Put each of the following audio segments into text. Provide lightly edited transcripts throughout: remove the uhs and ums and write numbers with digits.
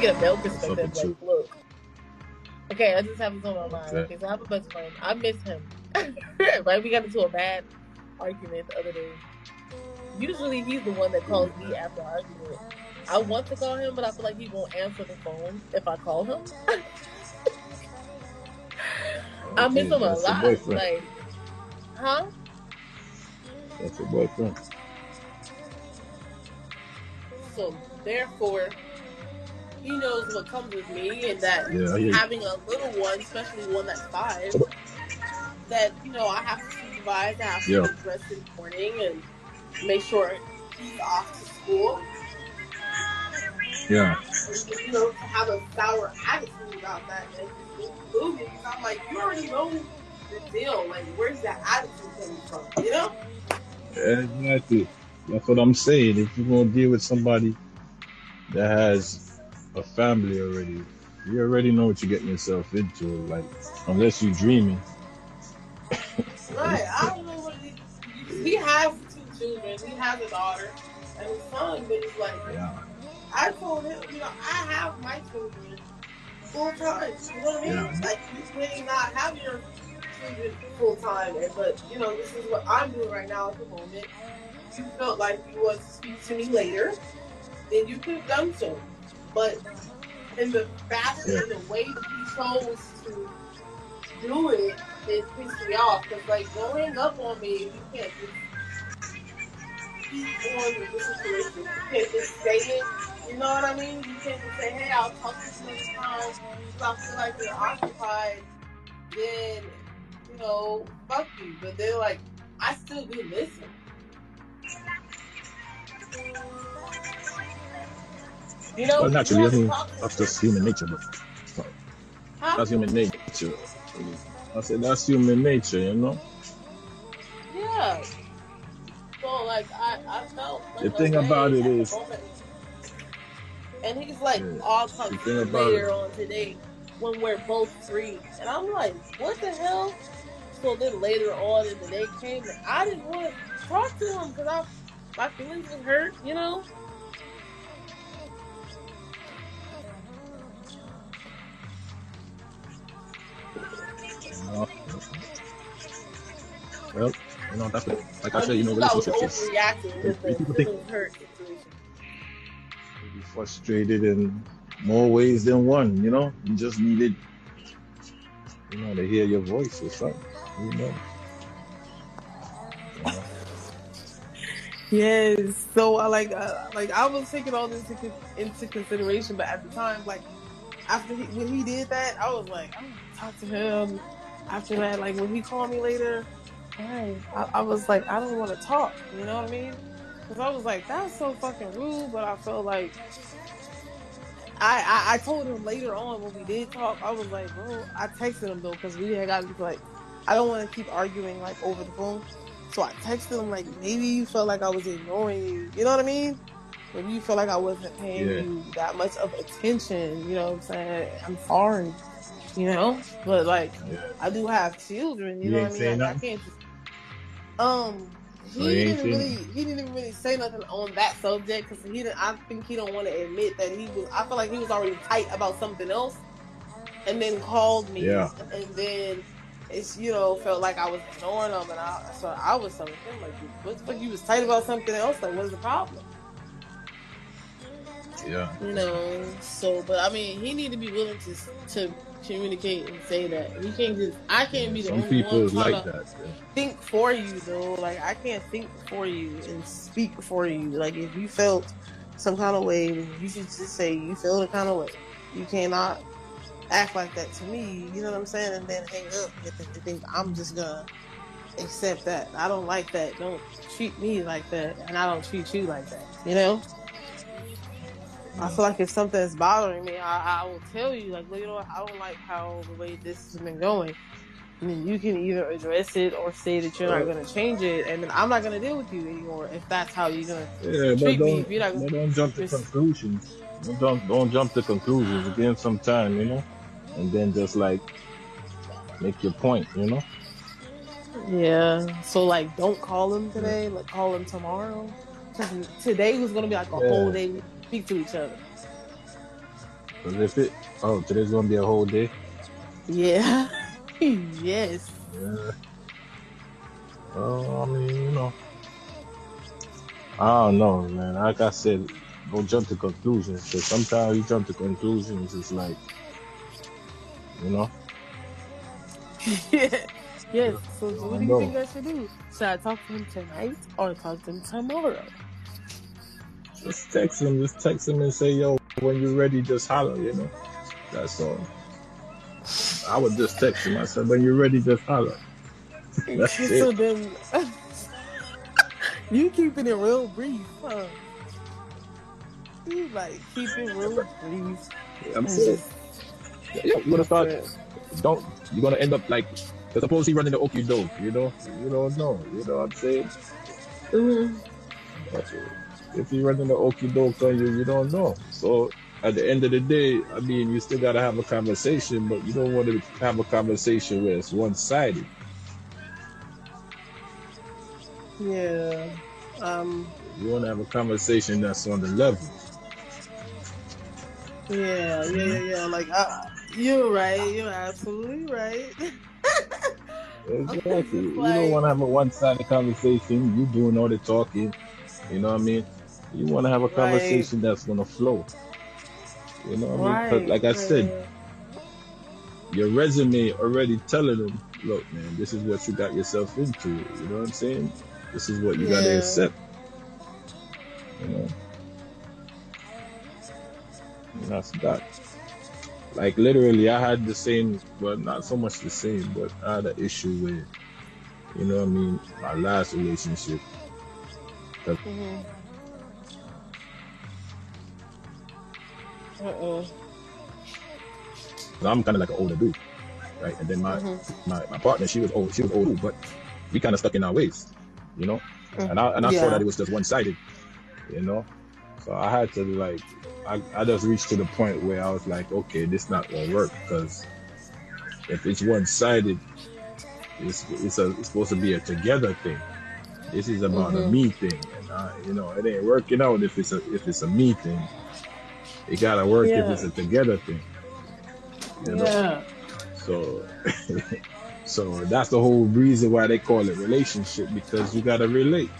it a male perspective. Like, look. Okay, I just have this on my mind. Okay, so I have a best friend. I miss him. Right? We got into a bad argument the other day. Usually he's the one that calls me after argument. I want to call him, but I feel like he won't answer the phone if I call him. I miss him a lot. Like, huh? That's your boyfriend. So therefore, he knows what comes with me, and that having a little one, especially one that's 5, that, you know, I have to supervise, I have to dress in the morning and make sure he's off to school. Yeah. And, you know, to have a sour attitude about that, and because I'm like, you already know the deal. Like, where's that attitude coming from? You know? Exactly. That's what I'm saying. If you're gonna deal with somebody that has a family already, you already know what you're getting yourself into. Like, unless you're dreaming. Right. I don't know what it is. He has 2 children. He has a daughter and a son, but it's like, I told him, you know, I have my children full time. You know what I mean? Yeah. Like, you may not have your children full time, but, you know, this is what I'm doing right now at the moment. If you felt like you wanted to speak to me later, then you could have done so. But in the fashion and the way that he chose to do it, it pissed me off. Because, like, don't hang up on me if you can't just keep on with the situation. You can't just say it. You know what I mean? You can't just say, hey, I'll talk to you next time. If I feel like you're occupied, then, you know, fuck you. But they're like, I still do listen. You know, well, naturally, I mean, that's just human nature, bro. That's human nature. I said that's human nature, you know? Yeah. So, like, I felt like the thing about it is... And he's like, I'll talk to you later on today when we're both free. And I'm like, what the hell? So then later on in the day came, and I didn't want to talk to him because my feelings was hurt, you know? Well, you know, that's like I said, you know, relationships is with the feelings hurt situation. You be frustrated in more ways than one, you know? You just needed, you know, to hear your voice or something, you know? Yes. So I was taking all this into consideration, but at the time, like, when he did that, I was like, I'm gonna talk to him. After that, like, when he called me later, I was like, I don't want to talk. You know what I mean? Because I was like, that's so fucking rude. But I felt like I told him later on when we did talk. I was like, bro, I texted him though because we had gotten like, I don't want to keep arguing like over the phone. So I texted him like, maybe you felt like I was ignoring you. You know what I mean? Maybe you felt like I wasn't paying you that much of attention. You know what I'm saying? I'm sorry. You know, but like, I do have children. You know what I mean? Like, I can't just. He didn't really say nothing on that subject because I think he don't want to admit that he was. I feel like he was already tight about something else, and then called me, and then it's, you know, felt like I was ignoring him, and I was telling him like, what the fuck, you was tight about something else? Like, what's the problem? Yeah. You know, so, but I mean, he need to be willing to communicate and say that. I can't be the only one trying to think for you, though. Like, I can't think for you and speak for you. Like, if you felt some kind of way, you should just say you feel the kind of way. You cannot act like that to me, you know what I'm saying? And then hang up and think I'm just gonna accept that. I don't like that. Don't treat me like that, and I don't treat you like that, you know? I feel like if something is bothering me, I will tell you, like, well, you know what, I don't like how the way this has been going. And then you can either address it or say that you're not going to change it, and then I'm not going to deal with you anymore if that's how you're going to treat me. If you're not gonna, don't jump to conclusions. Don't jump to conclusions. Give him some time, you know? And then just, like, make your point, you know? Yeah. So, like, don't call him today. Like, call him tomorrow. Today was going to be, like, a whole day we speak to each other. Cause if it, oh, today's gonna be a whole day. Yeah. Yes. Yeah. I mean, I don't know, man. Like I said, don't jump to conclusions. Cause sometimes you jump to conclusions, it's like, you know, Yeah. Yes. So you what do don't you know. think I should do? Should I talk to him tonight or talk to him tomorrow? Just text him and say, yo, when you're ready, just holler, That's all. I would just text him. I said, when you're ready, just holler. That's it. So then you keeping it real brief, huh? You like keep it real brief I'm and saying, just you're gonna that's start. it. You're gonna end up like. Suppose he running the okey doke, You don't know. You know what I'm saying? Mm-hmm. If he running the okey doke on you, you don't know. So at the end of the day, I mean, you still gotta have a conversation, but you don't want to have a conversation where it's one sided. Yeah. You want to have a conversation that's on the level. Yeah. Like, you're right. You're absolutely right. I'm Exactly. just You don't like, want to have a one-sided conversation. You doing all the talking. You know what I mean? You want to have a right, conversation that's gonna flow. You know what I mean? Because right, like I said, right. your resume already telling them, look, man, this is what you got yourself into. You know what I'm saying? This is what you got to Yeah, accept. You know, and that's that. Like literally, I had the same, well, not so much the same, but I had an issue with, you know what I mean, my last relationship. 'Cause mm-hmm. Uh-uh. I'm kind of like an older dude, right? And then Mm-hmm. my partner, she was old, but we kind of stuck in our ways, you know. And I saw that Yeah, it was just one sided, you know. So I had to like, I just reached to the point where I was like, okay, this not gonna work because if it's one sided, it's supposed to be a together thing. This is about a mm-hmm. me thing, and it ain't working out if it's a me thing. It gotta work if Yeah, it's a together thing, you know. yeah. So so that's the whole reason why they call it relationship because you gotta relate,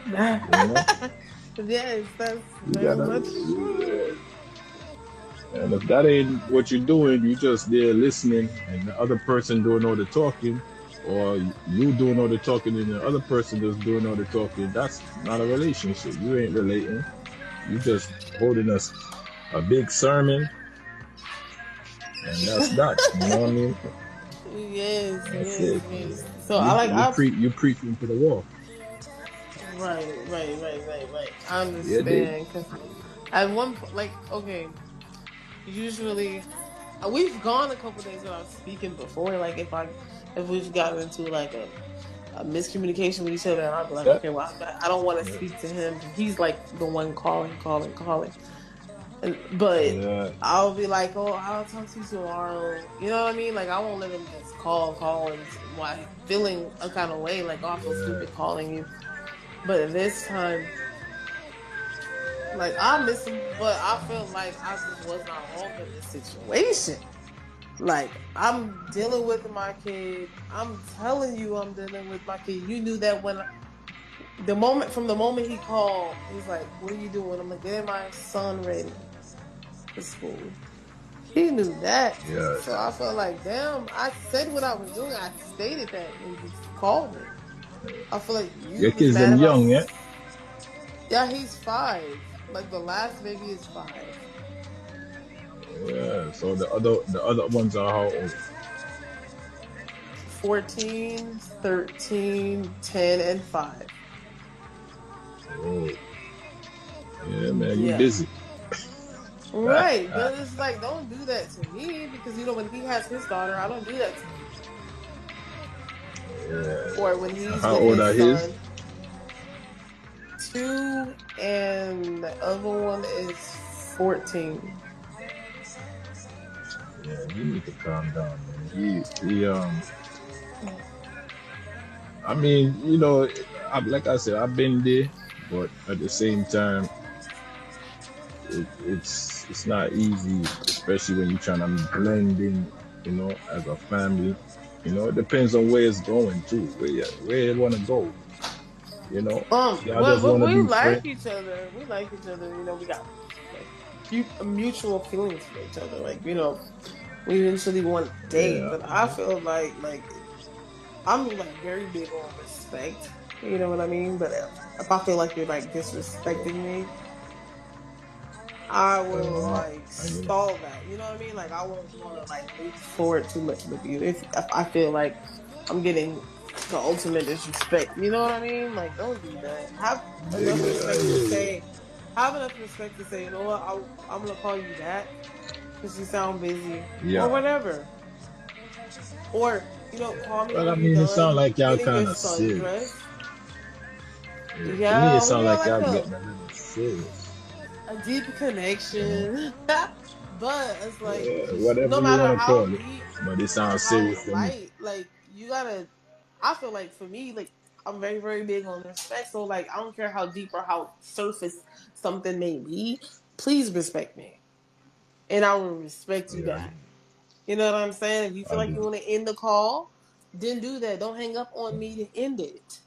you know. Yes, that's You very gotta, much true. and if that ain't what you're doing, you just there listening, and the other person doing all the talking, or you doing all the talking, and the other person just doing all the talking. That's not a relationship. You ain't relating. You just holding us a big sermon, and that's that. You know what I mean? Yes, That's yes, it. yes. So I like I You preaching to the wall. right. I Yeah, dig. understand because at one point, like, okay, usually we've gone a couple days without speaking before. Like if we've gotten into like a miscommunication with each other, and I'll be like, Yeah. okay, well, I don't want to speak to him. He's like the one calling. But Yeah. I'll be like, oh, I'll talk to you tomorrow. You know what I mean? Like I won't let him just call, and why feeling a kind of way, like, oh, I feel Yeah. stupid calling you. But this time, like I miss him, but I feel like I just was not wrong in this situation. Like I'm dealing with my kid. I'm telling you, I'm dealing with my kid. You knew that when from the moment he called, he's like, "What are you doing?" I'm like, "Getting my son ready for school." He knew that, Yeah. so I felt like, damn. I said what I was doing. I stated that when you called me. I feel like you Your was kids mad them about. young, yeah. Yeah, he's 5. Like the last baby is 5. Yeah. So the other ones are how old? 14, 13, 10, and 5. Oh, yeah, man, you Yeah. busy. Right. But it's like, don't do that to me because, when he has his daughter, I don't do that to him. Yeah. Or when he's How with old his are his? son, 2, and the other one is 14. Yeah, you need to calm down, man. I mean, like I said, I've been there, but at the same time, it's not easy, especially when you're trying to blend in, as a family. It depends on where it's going too, where you want to go. Y'all just But want to we be like friends. each other. We like each other. We got like mutual feelings for each other. Like we eventually want to date. Yeah, But I feel like I'm like very big on respect. You know what I mean? But if I feel like you're like disrespecting me, I will like yeah, stall that. You know what I mean? Like I won't want to like move forward too much with you if I feel like I'm getting the ultimate disrespect. You know what I mean? Like don't do that. Have enough respect to yeah, say. Have enough respect to say, you know what? I'm gonna call you back because you sound busy or yeah. whatever. Or call me Well, I when you're mean, it sounds done like y'all getting your kind of serious. sundress. Yeah, to me, it Yeah, we sounds got like like y'all a getting a little serious. a deep You know, connection. But it's like yeah, whatever no you matter want to how call it, deep but it or sounds how serious to me. light, like you gotta I feel like for me, like I'm very, very big on respect. So like I don't care how deep or how surface something may be, please respect me. And I will respect you Yeah, back. You know what I'm saying? If you feel I like get you it. want to end the call, then do that. Don't hang up on me to end it.